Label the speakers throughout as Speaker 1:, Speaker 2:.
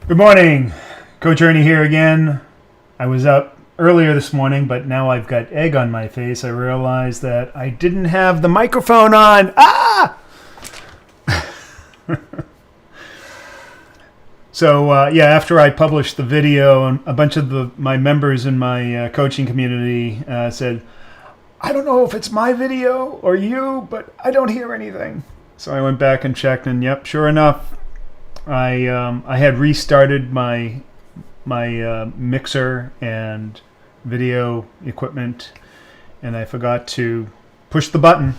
Speaker 1: Good morning, Coach Ernie here again. I was up earlier this morning, but now I've got egg on my face. I realized that I didn't have the microphone on. So after I published the video, and a bunch of my members in my coaching community said, I don't know if it's my video or you, but I don't hear anything. So I went back and checked, and yep, sure enough, I had restarted my mixer and video equipment, and I forgot to push the button.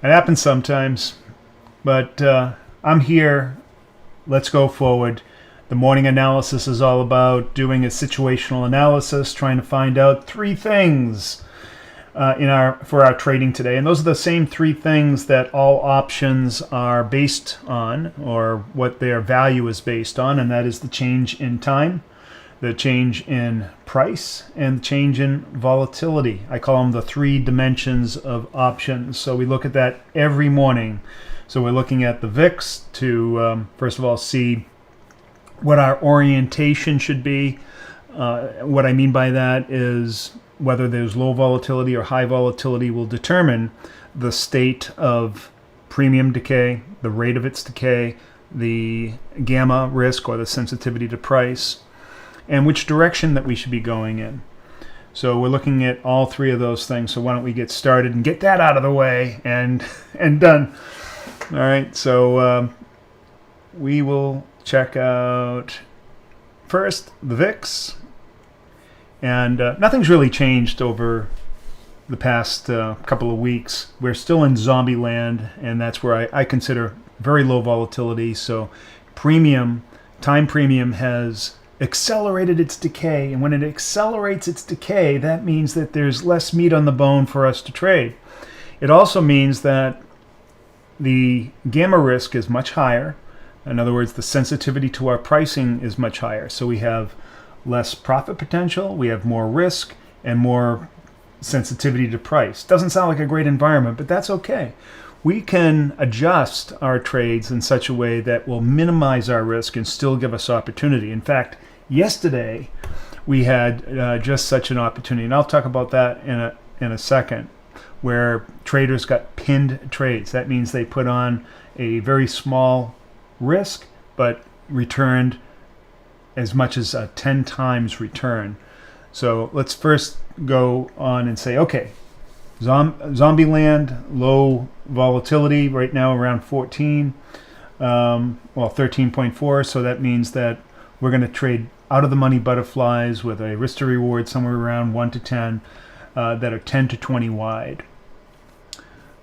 Speaker 1: It happens sometimes, but I'm here. Let's go forward. The morning analysis is all about doing a situational analysis, trying to find out three things for our trading today. And those are the same three things that all options are based on, or what their value is based on, and that is the change in time, the change in price, and the change in volatility. I call them the three dimensions of options. So we look at that every morning. So we're looking at the VIX to, first of all, see what our orientation should be. What I mean by that is whether there's low volatility or high volatility will determine the state of premium decay, the rate of its decay, the gamma risk or the sensitivity to price, and which direction that we should be going in. So we're looking at all three of those things. So why don't we get started and get that out of the way and done. All right, so we will check out first the VIX. And nothing's really changed over the past couple of weeks. We're still in zombie land, and that's where I consider very low volatility. So time premium has accelerated its decay. And when it accelerates its decay, that means that there's less meat on the bone for us to trade. It also means that the gamma risk is much higher. In other words, the sensitivity to our pricing is much higher. So we have less profit potential, we have more risk, and more sensitivity to price. Doesn't sound like a great environment, but that's okay. We can adjust our trades in such a way that will minimize our risk and still give us opportunity. In fact, yesterday we had just such an opportunity, and I'll talk about that in a second, where traders got pinned trades. That means they put on a very small risk, but returned as much as a 10 times return. So let's first go on and say, okay, zombie land, low volatility, right now around 14, 13.4. So that means that we're going to trade out of the money butterflies with a risk to reward somewhere around 1 to 10 that are 10 to 20 wide.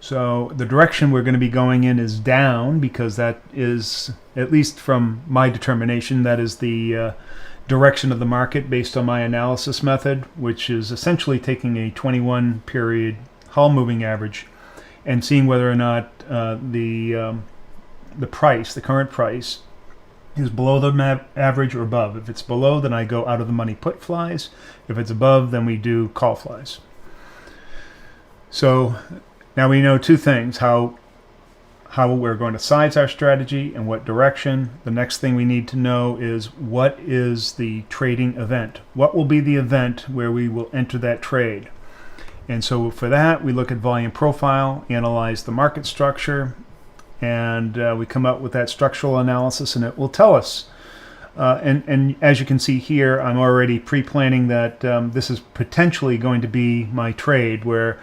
Speaker 1: So the direction we're going to be going in is down, because that is, at least from my determination, that is the direction of the market based on my analysis method, which is essentially taking a 21 period Hull moving average and seeing whether or not the price, the current price, is below the average or above. If it's below, then I go out of the money put flies. If it's above, then we do call flies. So now we know two things: how we're going to size our strategy and what direction. The next thing we need to know is, what is the trading event? What will be the event where we will enter that trade? And so for that, we look at volume profile, analyze the market structure, and we come up with that structural analysis, and it will tell us. And as you can see here, I'm already pre-planning that this is potentially going to be my trade, where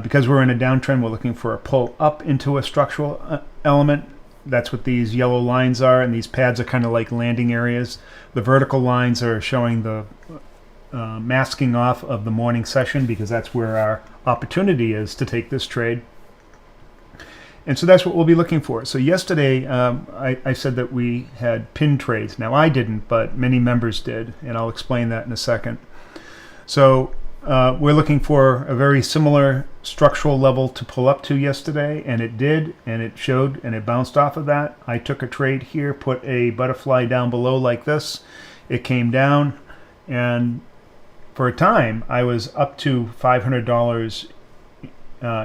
Speaker 1: because we're in a downtrend, we're looking for a pull up into a structural element. That's what these yellow lines are, and these pads are kind of like landing areas. The vertical lines are showing the masking off of the morning session, because that's where our opportunity is to take this trade. And so that's what we'll be looking for. So yesterday, I said that we had pin trades. Now I didn't, but many members did, and I'll explain that in a second. So we're looking for a very similar structural level to pull up to yesterday, and it did, and it showed, and it bounced off of that. I took a trade here, put a butterfly down below like this. It came down, and for a time I was up to $500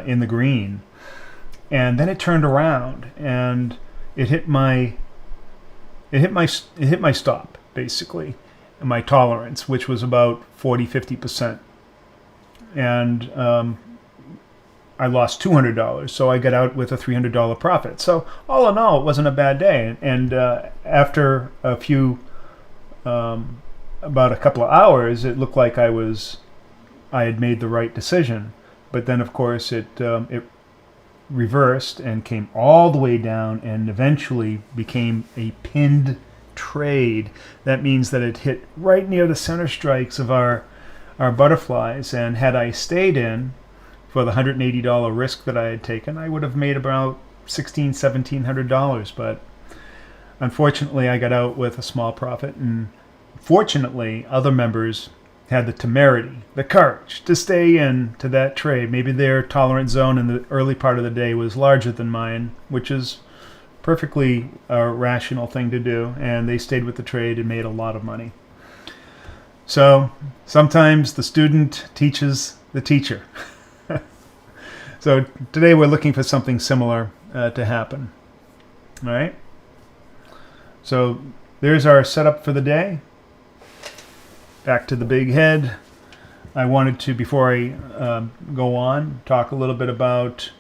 Speaker 1: in the green, and then it turned around and it hit my it hit my stop, basically, my tolerance, which was about 40-50%. And I lost $200, so I got out with a $300 profit. So all in all, it wasn't a bad day. And after about a couple of hours, it looked like I had made the right decision. But then, of course, it reversed and came all the way down and eventually became a pinned trade. That means that it hit right near the center strikes of our butterflies. And had I stayed in for the $180 risk that I had taken, I would have made about $1,700. But unfortunately, I got out with a small profit. And fortunately, other members had the temerity, the courage to stay in to that trade. Maybe their tolerance zone in the early part of the day was larger than mine, which is perfectly a rational thing to do. And they stayed with the trade and made a lot of money. So sometimes the student teaches the teacher. So today we're looking for something similar to happen. All right. So there's our setup for the day. Back to the big head. I wanted to, before I go on, talk a little bit about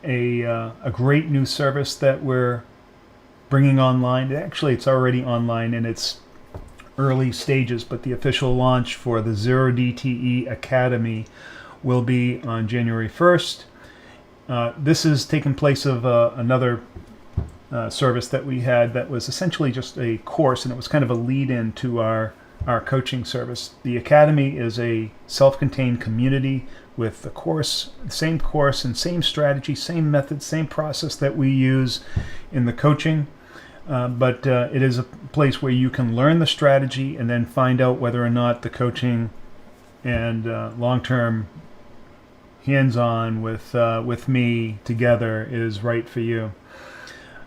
Speaker 1: a great new service that we're bringing online. Actually, it's already online in its early stages, but the official launch for the Zero DTE Academy will be on January 1st. This is taking place of another service that we had that was essentially just a course, and it was kind of a lead-in to our coaching service. The Academy is a self-contained community with the same course and same strategy, same method, same process that we use in the coaching. But it is a place where you can learn the strategy and then find out whether or not the coaching and long-term hands-on with me together is right for you.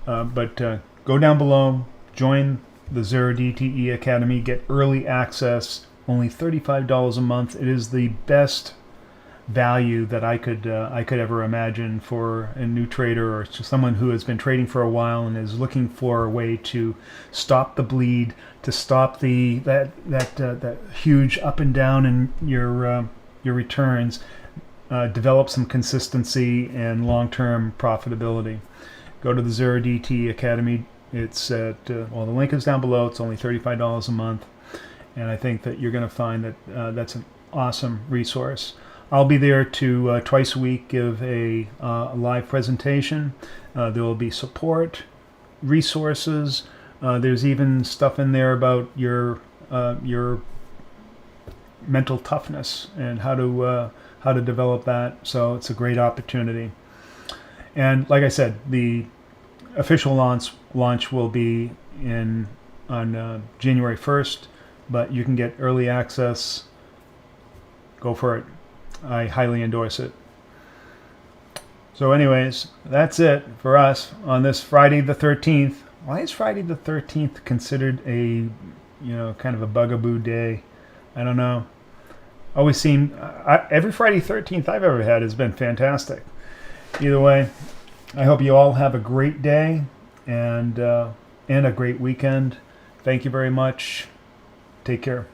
Speaker 1: But go down below, join the Zero DTE Academy, get early access, only $35 a month. It is the best value that I could ever imagine for a new trader or someone who has been trading for a while and is looking for a way to stop the bleed, to stop that huge up and down in your returns, develop some consistency and long-term profitability. Go to the Zero DTE Academy. It's at the link is down below. It's only $35 a month, and I think that you're going to find that that's an awesome resource. I'll be there to twice a week give a live presentation. There will be support, resources. There's even stuff in there about your mental toughness and how to develop that. So it's a great opportunity. And like I said, the official launch will be on January 1st, but you can get early access. Go for it. I highly endorse it. So anyways, that's it for us on this Friday the 13th. Why is Friday the 13th considered a, kind of a bugaboo day? I don't know. Always seem, every Friday 13th I've ever had has been fantastic. Either way, I hope you all have a great day and a great weekend. Thank you very much. Take care.